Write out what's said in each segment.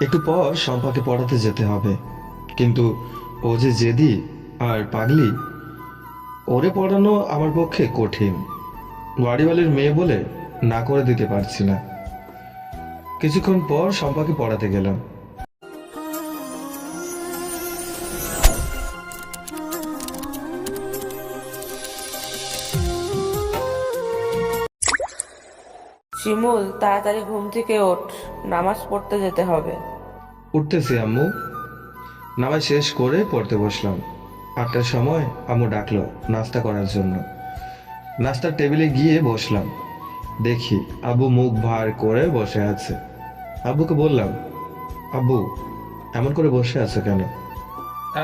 একটু পর শম্পাকে পড়াতে যেতে হবে, কিন্তু ও যে জেদি আর পাগলি, ওরে পড়ানো আমার পক্ষে কঠিন। বাড়িওয়ালির মেয়ে বলে না করে দিতে পারছি না। কিছুক্ষণ পর শম্পাকে পড়াতে গেলাম। শিমুল, তাড়াতাড়ি ঘুম থেকে ওঠ, নামাজ পড়তে যেতে হবে। উঠতেছি আম্মু। নামাজ শেষ করে পড়তে বসলাম। 8টার সময় আম্মু ডাকলো নাস্তা করার জন্য। নাস্তার টেবিলে গিয়ে বসলাম। দেখি আব্বু মুখ ভার করে বসে আছে। আব্বুকে বললাম, আব্বু এমন করে বসে আছো কেন?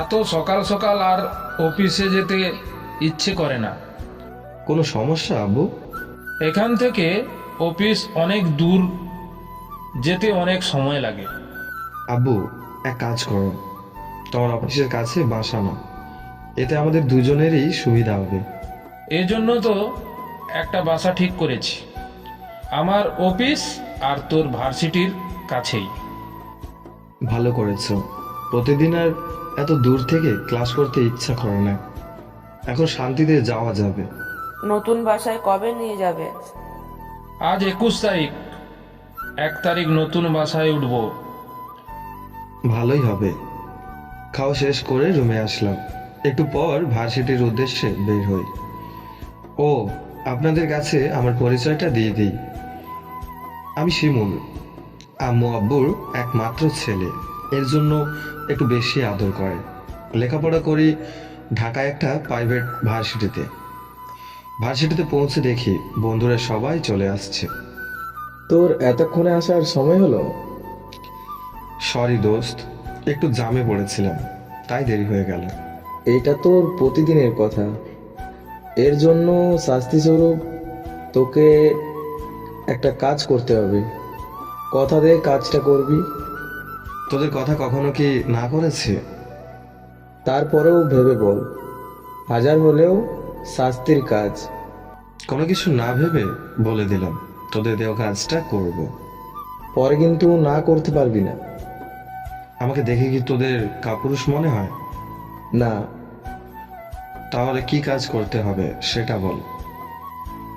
এত সকাল সকাল আর অফিসে যেতে ইচ্ছে করে না। কোনো সমস্যা আব্বু? এখান থেকে অফিস অনেক দূর, যেতে অনেক সময় লাগে। আব্বু এক কাজ করো, তোমার অফিসের কাছে বাসা না, এতে আমাদের দুজনেরই সুবিধা হবে। এই জন্য তো একটা বাসা ঠিক করেছি, আমার অফিস আর তোর ভার্সিটির কাছেই। ভালো করেছো। প্রতিদিন আর এত দূর থেকে ক্লাস করতে ইচ্ছা করে না। এখন শান্তিতে যাওয়া যাবে। নতুন বাসায় কবে নিয়ে যাবে? আজ 21 তারিখ, 1 তারিখ নতুন বাসায় উঠব। ভালোই হবে। খাওয়া শেষ করে রুমে আসলাম। একটু পর ভার্সিটির উদ্দেশ্যে বের হই। ও, আপনাদের কাছে আমার পরিচয়টা দিয়ে দিই। আমি শিমুল, আম্মু আব্বুর একমাত্র ছেলে। এর জন্য একটু বেশি আদর করে। লেখাপড়া করি ঢাকায় একটা প্রাইভেট ভার্সিটিতে। ভার্সিটিতে পৌঁছে দেখি বন্ধুরা সবাই চলে আসছে। তোর এতক্ষণে আসার সময় হলো? সরি দোস্ত, একটু জামে পড়েছিলাম, তাই দেরি হয়ে গেল। এটা তোর প্রতিদিনের কথা। এর জন্য শাস্তিস্বরূপ তোকে একটা কাজ করতে হবে। কথা দে কাজটা করবি। তোদের কথা কখনো কি না করেছে? তারপরেও ভেবে বল, হাজার হলেও শাস্তির কাজ। কোনো কিছু না ভেবে বলে দিলাম তোদের দেওয়া কাজটা করব। পরে কিন্তু না করতে পারবি না। আমাকে দেখে কি তোদের কাপুরুষ মনে হয়? না, তাহলে কি কাজ করতে হবে সেটা বল।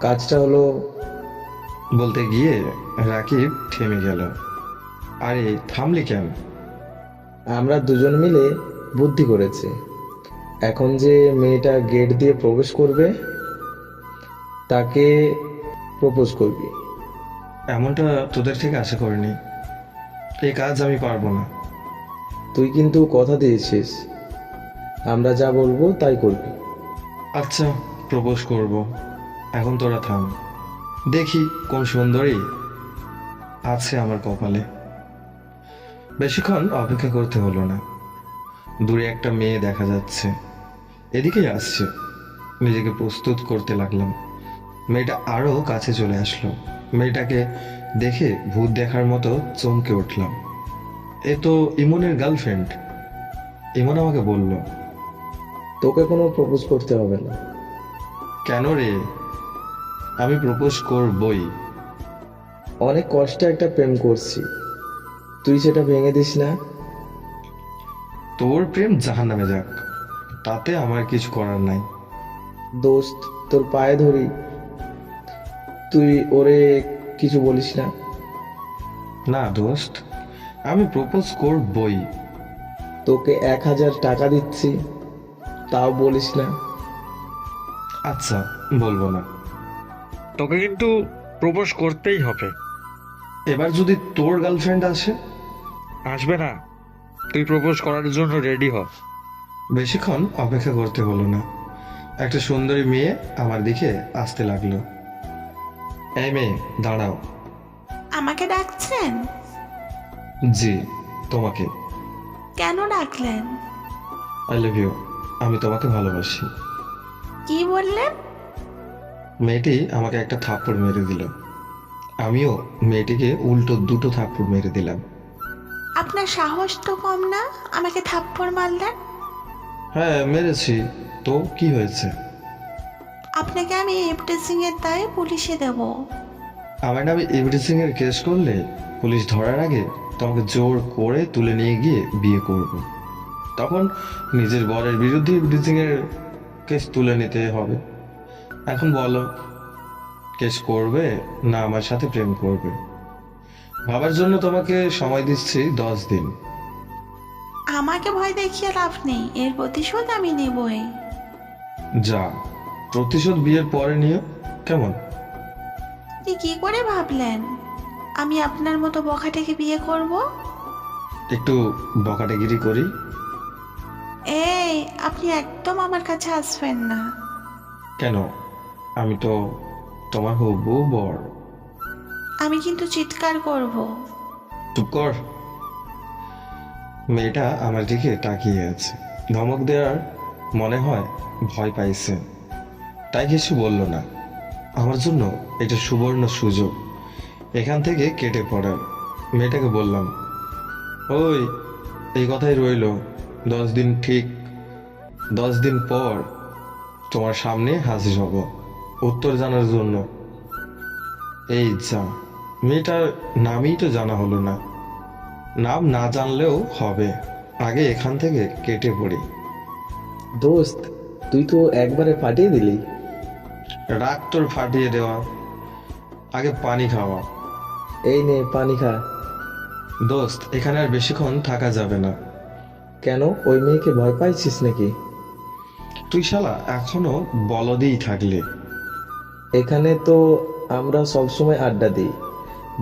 কাজটা হলো, বলতে গিয়ে রাকিব থেমে গেল। আরে থামলি কেন? আমরা দুজন মিলে বুদ্ধি করেছি। এখন যে মেয়েটা গেট দিয়ে প্রবেশ করবে তাকে প্রপোজ করবি। এমনটা তোদের থেকে আশা করিনি। এই কাজ আমি পারবো না। তুই কিন্তু কথা দিয়েছিস, আমরা যা বলবো তাই করবি। আচ্ছা, প্রপোজ করব। এখন তোরা থাম, দেখি কোন সুন্দরী আছে আমার কপালে। বেশিক্ষণ অপেক্ষা করতে হলো না। দূরে একটা মেয়ে দেখা যাচ্ছে, এদিকেই আসছে। নিজেকে প্রস্তুত করতে লাগলাম। মেয়েটা আরো কাছে চলে আসলো। মেয়েটাকে দেখে ভূত দেখার মতো চমকে উঠলাম। এ তো ইমনের গার্লফ্রেন্ড। ইমন আমাকে বলল। তোকে কোনো প্রপোজ করতে হবে না। কেন রে? আমি প্রপোজ করবই। অনেক কষ্টে একটা প্রেম করছি, তুই সেটা ভেঙে দিস না। তোর প্রেম জাহান্নামে যাক, তাতে আমার কিছু করার নাই। দোস্ত, তোর পায়ে ধরি, তুই ওরে কিছু বলিস না। না দোস্ত, আমি প্রপোজ করবই। তোকে 1000 টাকা দিচ্ছি, তাও বলিস না। আচ্ছা, বলবো না। তোকে কিন্তু প্রপোজ করতেই হবে। এবার যদি তোর গার্লফ্রেন্ড আসে? আসবে না, তুই প্রপোজ করার জন্য রেডি হ। বেশিক্ষণ অপেক্ষা করতে হলো না। একটা সুন্দরী মেয়ে আমার দিকে আসতে লাগলো। এই মেয়ে, দাঁড়াও। আমাকে ডাকছেন? জি, তোমাকে। কেন ডাকলেন? I love you. আমি তোমাকে ভালোবাসি। কি বললেন? মেয়েটি আমাকে একটা থাপ্পড় মেরে দিল। আমিও মেয়েটিকে উল্টো দুটো থাপ্পড় মেরে দিলাম। আপনার সাহস তো কম না, আমাকে থাপ্পড় মারলেন। হ্যাঁ মেরেছি, তো কি হয়েছে? আপনাকে আমি এফটিজিং এর দায়ে পুলিশে দেব। আমার নামে এভরিথিং এর কেস করলে পুলিশ ধরার আগে তোমাকে জোর করে তুলে নিয়ে গিয়ে বিয়ে করব। তখন নিজের বরের বিরুদ্ধে ব্রিজিংয়ের কেস তুলে নিতে হবে। এখন বলো, কেস করবে না আমার সাথে প্রেম করবে? ভাবার জন্য তোমাকে সময় দিচ্ছি 10 দিন। আমাকে ভয় দেখিয়ে লাভ নেই, এর প্রতিশোধ আমি নেবই। যা, প্রতিশোধ বিয়ের পরে নিও, কেমন? আপনি কি করে ভাবলেন আমি আপনার মতো বখাটেকে বিয়ে করব? একটু বকাটেগিরি করি। এই, আপনি একদম আমার কাছে আসবেন না। কেন? আমি তো তোমার হবু বর। আমি কিন্তু চিৎকার করব। চুপ কর। মেয়েটা আমার দিকে তাকিয়ে আছে, ধমক দেওয়ার মনে হয় ভয় পাইছে, তাই কিছু বলল না। আমার জন্য এটা সুবর্ণ সুযোগ এখান থেকে কেটে পড়ার। মেয়েটাকে বললাম, ওই, এই কথাই রইল, 10 দিন, ঠিক 10 দিন পর তোমার সামনে হাজির হব উত্তর জানার জন্য। এই যা, মেয়েটার নামই তো জানা হলো না। নাম না জানলেও হবে, আগে এখান থেকে কেটে পড়ি। দোস্ত, তুই তো একবারে ফাটিয়ে দিলি। রাগ তোর ফাটিয়ে দেওয়া, আগে পানি খাওয়া। এই নে পানি খা। দোস্ত, এখানে আর বেশিক্ষণ থাকা যাবে না। কেন, ওই মেয়েকে ভয় পাইছিস নাকি? তুই শালা এখনো বলদেই থাকলে। এখানে তো আমরা সবসময় আড্ডা দিই।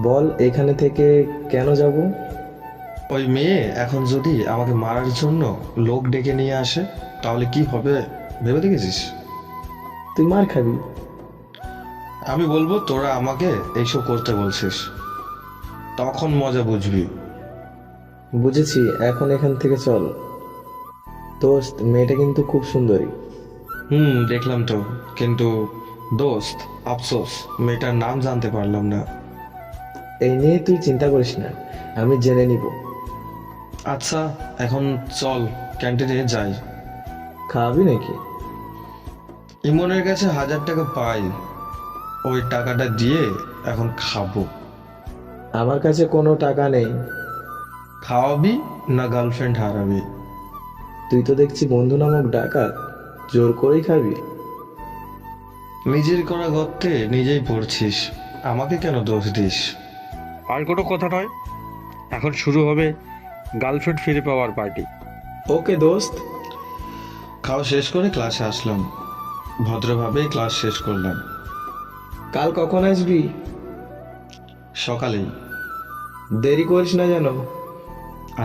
বল, এখানে থেকে কেন যাব? ওই মেয়ে এখন যদি আমাকে মারার জন্য লোক ডেকে নিয়ে আসে, তাহলে কি হবে ভেবে দেখেছিস? তুই মার খাবি। আমি বলবো তোরা আমাকে এইসব করতে বলছিস, তখন মজা বুঝবি। বুঝেছি, এখন এখান থেকে চল। দোস্ত, মেয়েটা কিন্তু খুব সুন্দরী। দেখলাম তো, কিন্তু দোস্ত, আফসোস মেয়েটার নাম জানতে পারলাম না। এই নিয়ে তুই চিন্তা করিস না, আমি জেনে নিব। আচ্ছা, এখন চল ক্যান্টিনে যাই। খাওয়াবি নাকি? ইমনের কাছে 1000 টাকা পাই, ওই টাকাটা দিয়ে এখন খাবো। আমার কাছে কোনো টাকা নেই। খাওয়াবি না গার্লফ্রেন্ড হারাবি? তুই তো দেখছি বন্ধু নামক ডাকাত, জোর করেই খাবি। নিজের করা গর্তে নিজেই পড়ছিস, আমাকে কেন দোষ দিস? আর কোনো কথা নয়, এখন শুরু হবে গার্লফ্রেন্ড ফিরে পাওয়ার পার্টি। ওকে দোস্ত। খাওয়া শেষ করে ক্লাসে আসলাম, ভদ্রভাবেই ক্লাস শেষ করলাম। কাল কখন আসবি? সকালেই। দেরি করিস না যেন।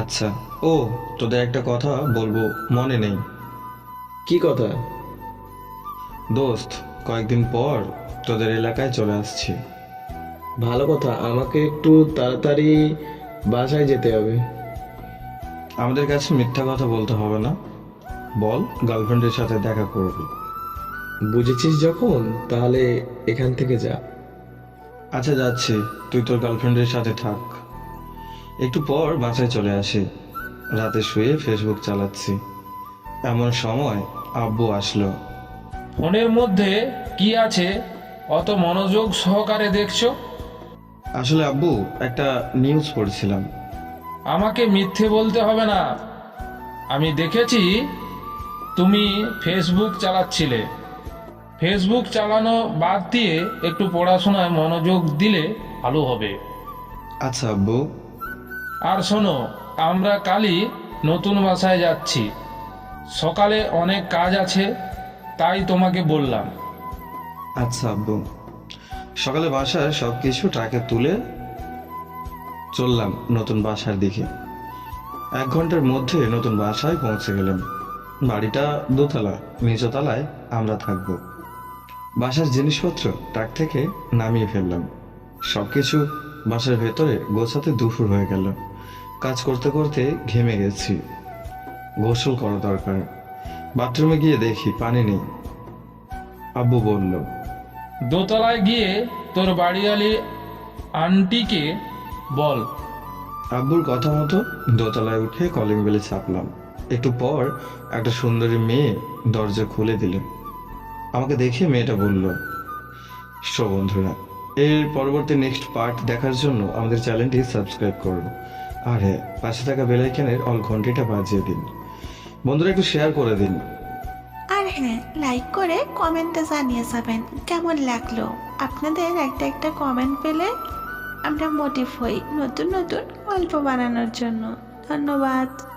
আচ্ছা। ও, তোদের একটা কথা বলবো, মনে নেই? কি কথা? দোস্ত, কয়েকদিন পর তোদের এলাকায় চলে আসছি। ভালো কথা, আমাকে একটু তাড়াতাড়ি বাসায় যেতে হবে। আমাদের কাছে মিথ্যা কথা বলতে হবে না, বল গার্লফ্রেন্ডের সাথে দেখা করবি। বুঝেছিস যখন, তাহলে এখান থেকে যা। আচ্ছা, যাচ্ছি, তুই তোর গার্লফ্রেন্ডের সাথে থাক। একটু পর বাসায় চলে আসি, রাতে শুয়ে ফেসবুক চালাচ্ছি, এমন সময় আব্বু আসলো। ফোনের মধ্যে কি আছে অত মনোযোগ সহকারে দেখছো? আসলে আব্বু, একটা নিউজ পড়ছিলাম। আমাকে মিথ্যে বলতে হবে না, আমি দেখেছি তুমি ফেসবুক চালাচ্ছিলে। ফেসবুক চালানো বাদ দিয়ে একটু পড়াশোনায় মনোযোগ দিলে ভালো হবে। আচ্ছা আব্বু। আর শোনো, আমরা কালই নতুন বাসায় যাচ্ছি, সকালে অনেক কাজ আছে, তাই তোমাকে বললাম। আচ্ছা আব্বু। সকালে বাসার সবকিছু ট্রাকে তুলে চললাম নতুন বাসার দিকে। 1 ঘন্টার মধ্যে নতুন বাসায় পৌঁছে গেলাম। বাড়িটা দোতলা, নিচতলায় আমরা থাকবো। বাসার জিনিসপত্র ট্রাক থেকে নামিয়ে ফেললাম, সবকিছু বাসার ভেতরে গোছাতে দুপুর হয়ে গেল। কাজ করতে করতে ঘেমে গেছি, গোসল করা দরকার। বাথরুমে গিয়ে দেখি পানি নেই। আব্বু বলল, দোতলায় গিয়ে তোর বাড়িওয়ালি আন্টিকে বল। আব্বুর কথা মতো দোতলায় উঠে কলিং বেলে চাপলাম। একটু পর একটা সুন্দরী মেয়ে দরজা খুলে দিল। আমাকে দেখে মেয়েটা বলল, সো বন্ধুরা, এর পরবর্তী নেক্সট পার্ট দেখার জন্য আমাদের চ্যানেলটি সাবস্ক্রাইব করুন আর হ্যাঁ, পাশে থাকা বেলাইকানের অল ঘন্টিটা বাজিয়ে দিন। বন্ধুরা একটু শেয়ার করে দিন। আর হ্যাঁ, লাইক করে কমেন্টে জানিয়ে যাবেন কেমন লাগলো। আপনাদের একটা কমেন্ট পেলে আমরা মোটিভ হই নতুন নতুন গল্প বানানোর জন্য। ধন্যবাদ।